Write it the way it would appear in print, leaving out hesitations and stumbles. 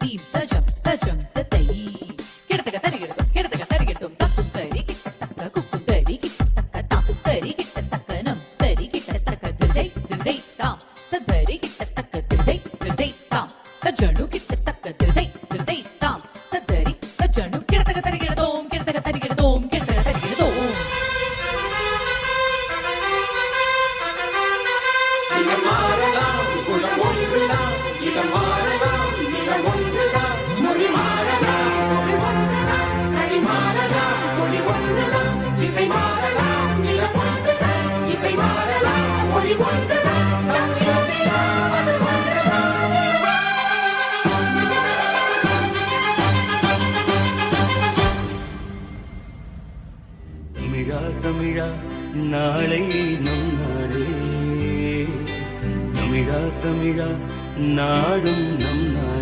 theme தஜம் தஜம் தத்தை கிடத்தக தரிகிடத்தும் கிடத்தக தரிகிடத்தும் தத்தும் தரி கிட்டத்தக்க குக்கும் தரி கிட்டத்தக்க தாம் தரி கிட்டத்தக்க நம் தரி கிட்டத்தக்க திதை திதை தாம் தரி கிட்டத்தக்க திதை திதை தாம் தஜனு கிட்டத்தக்க திதை திதை தாம் தரி தஜனு கிடத்தக தரிகிடத்தும் கிடத்தக தரிகிடத்தும் கிடத்தக தரிகிடத்தும் தமிழா தமிழா நாளை நம் நாடே தமிழா தமிழா நாடும் நம்